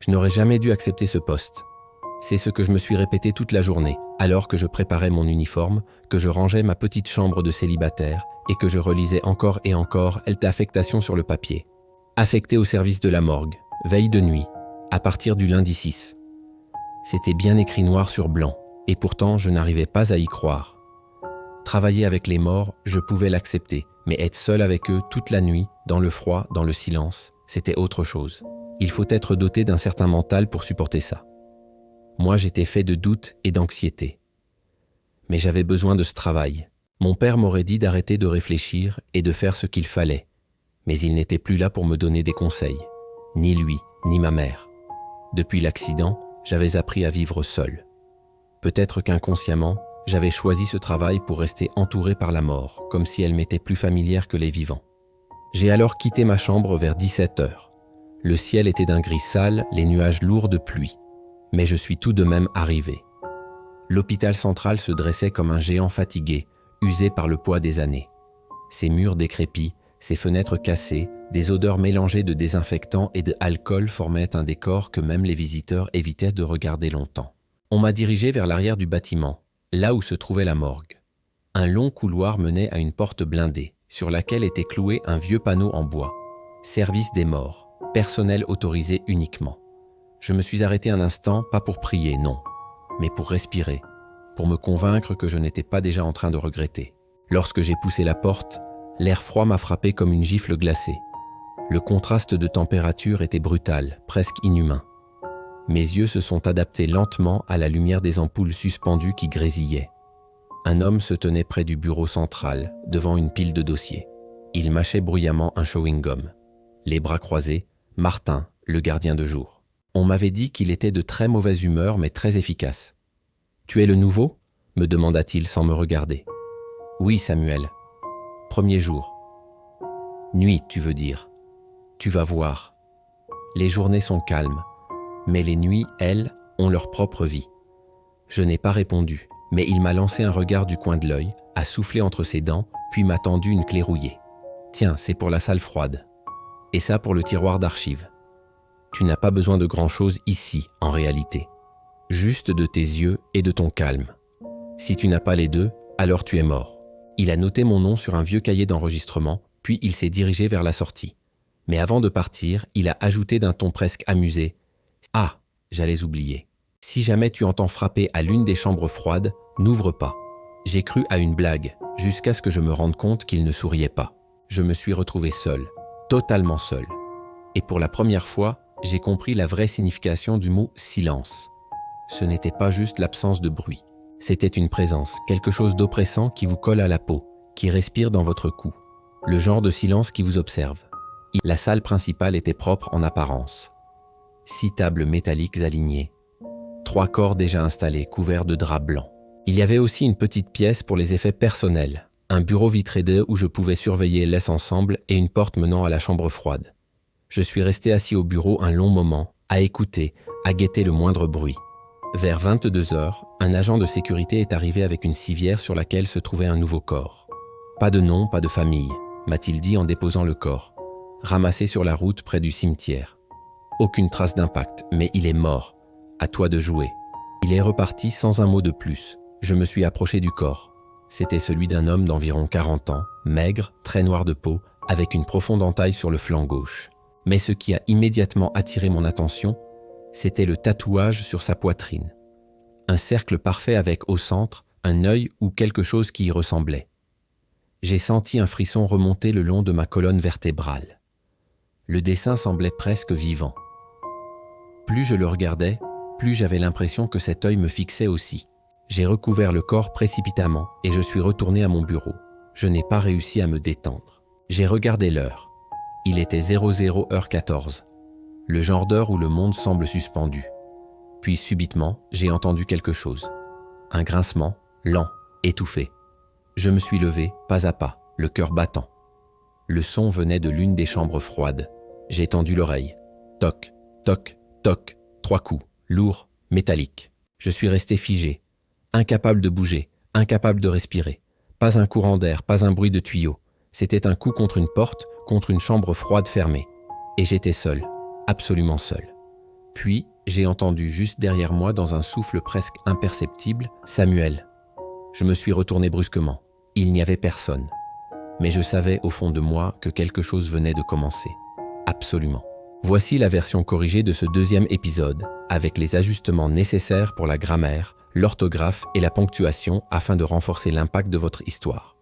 Je n'aurais jamais dû accepter ce poste. C'est ce que je me suis répété toute la journée, alors que je préparais mon uniforme, que je rangeais ma petite chambre de célibataire et que je relisais encore et encore l'affectation sur le papier. Affecté au service de la morgue, veille de nuit, à partir du lundi 6. C'était bien écrit noir sur blanc, et pourtant je n'arrivais pas à y croire. Travailler avec les morts, je pouvais l'accepter, mais être seul avec eux toute la nuit, dans le froid, dans le silence, c'était autre chose. Il faut être doté d'un certain mental pour supporter ça. Moi, j'étais fait de doutes et d'anxiété. Mais j'avais besoin de ce travail. Mon père m'aurait dit d'arrêter de réfléchir et de faire ce qu'il fallait. Mais il n'était plus là pour me donner des conseils. Ni lui, ni ma mère. Depuis l'accident, j'avais appris à vivre seul. Peut-être qu'inconsciemment, j'avais choisi ce travail pour rester entouré par la mort, comme si elle m'était plus familière que les vivants. J'ai alors quitté ma chambre vers 17 heures. Le ciel était d'un gris sale, les nuages lourds de pluie. Mais je suis tout de même arrivé. L'hôpital central se dressait comme un géant fatigué, usé par le poids des années. Ses murs décrépits, ses fenêtres cassées, des odeurs mélangées de désinfectants et d'alcool formaient un décor que même les visiteurs évitaient de regarder longtemps. On m'a dirigé vers l'arrière du bâtiment, là où se trouvait la morgue. Un long couloir menait à une porte blindée, sur laquelle était cloué un vieux panneau en bois. Service des morts, personnel autorisé uniquement. Je me suis arrêté un instant, pas pour prier, non, mais pour respirer, pour me convaincre que je n'étais pas déjà en train de regretter. Lorsque j'ai poussé la porte, l'air froid m'a frappé comme une gifle glacée. Le contraste de température était brutal, presque inhumain. Mes yeux se sont adaptés lentement à la lumière des ampoules suspendues qui grésillaient. Un homme se tenait près du bureau central, devant une pile de dossiers. Il mâchait bruyamment un chewing-gum. Les bras croisés, Martin, le gardien de jour. On m'avait dit qu'il était de très mauvaise humeur mais très efficace. « Tu es le nouveau ?» me demanda-t-il sans me regarder. « Oui, Samuel. Premier jour. »« Nuit, tu veux dire. Tu vas voir. Les journées sont calmes, mais les nuits, elles, ont leur propre vie. » Je n'ai pas répondu, mais il m'a lancé un regard du coin de l'œil, a soufflé entre ses dents, puis m'a tendu une clé rouillée. « Tiens, c'est pour la salle froide. Et ça pour le tiroir d'archives. Tu n'as pas besoin de grand-chose ici, en réalité. Juste de tes yeux et de ton calme. Si tu n'as pas les deux, alors tu es mort. » Il a noté mon nom sur un vieux cahier d'enregistrement, puis il s'est dirigé vers la sortie. Mais avant de partir, il a ajouté d'un ton presque amusé « Ah, j'allais oublier. Si jamais tu entends frapper à l'une des chambres froides, n'ouvre pas. » J'ai cru à une blague, jusqu'à ce que je me rende compte qu'il ne souriait pas. Je me suis retrouvé seul, totalement seul. Et pour la première fois, j'ai compris la vraie signification du mot « silence ». Ce n'était pas juste l'absence de bruit. C'était une présence, quelque chose d'oppressant qui vous colle à la peau, qui respire dans votre cou. Le genre de silence qui vous observe. La salle principale était propre en apparence. 6 tables métalliques alignées. 3 corps déjà installés, couverts de draps blancs. Il y avait aussi une petite pièce pour les effets personnels. Un bureau vitré d'eux où je pouvais surveiller l'ess ensemble et une porte menant à la chambre froide. Je suis resté assis au bureau un long moment, à écouter, à guetter le moindre bruit. Vers 22 heures, un agent de sécurité est arrivé avec une civière sur laquelle se trouvait un nouveau corps. Pas de nom, pas de famille, m'a-t-il dit en déposant le corps, ramassé sur la route près du cimetière. Aucune trace d'impact, mais il est mort. À toi de jouer. Il est reparti sans un mot de plus. Je me suis approché du corps. C'était celui d'un homme d'environ 40 ans, maigre, très noir de peau, avec une profonde entaille sur le flanc gauche. Mais ce qui a immédiatement attiré mon attention, c'était le tatouage sur sa poitrine. Un cercle parfait avec au centre un œil ou quelque chose qui y ressemblait. J'ai senti un frisson remonter le long de ma colonne vertébrale. Le dessin semblait presque vivant. Plus je le regardais, plus j'avais l'impression que cet œil me fixait aussi. J'ai recouvert le corps précipitamment et je suis retourné à mon bureau. Je n'ai pas réussi à me détendre. J'ai regardé l'heure. Il était 00h14, le genre d'heure où le monde semble suspendu. Puis subitement, j'ai entendu quelque chose. Un grincement, lent, étouffé. Je me suis levé, pas à pas, le cœur battant. Le son venait de l'une des chambres froides. J'ai tendu l'oreille. Toc, toc, toc, 3 coups, lourds, métalliques. Je suis resté figé, incapable de bouger, incapable de respirer. Pas un courant d'air, pas un bruit de tuyau. C'était un coup contre une porte, contre une chambre froide fermée. Et j'étais seul, absolument seul. Puis, j'ai entendu juste derrière moi, dans un souffle presque imperceptible, « Samuel ». Je me suis retourné brusquement. Il n'y avait personne. Mais je savais au fond de moi que quelque chose venait de commencer. Absolument. Voici la version corrigée de ce deuxième épisode, avec les ajustements nécessaires pour la grammaire, l'orthographe et la ponctuation afin de renforcer l'impact de votre histoire.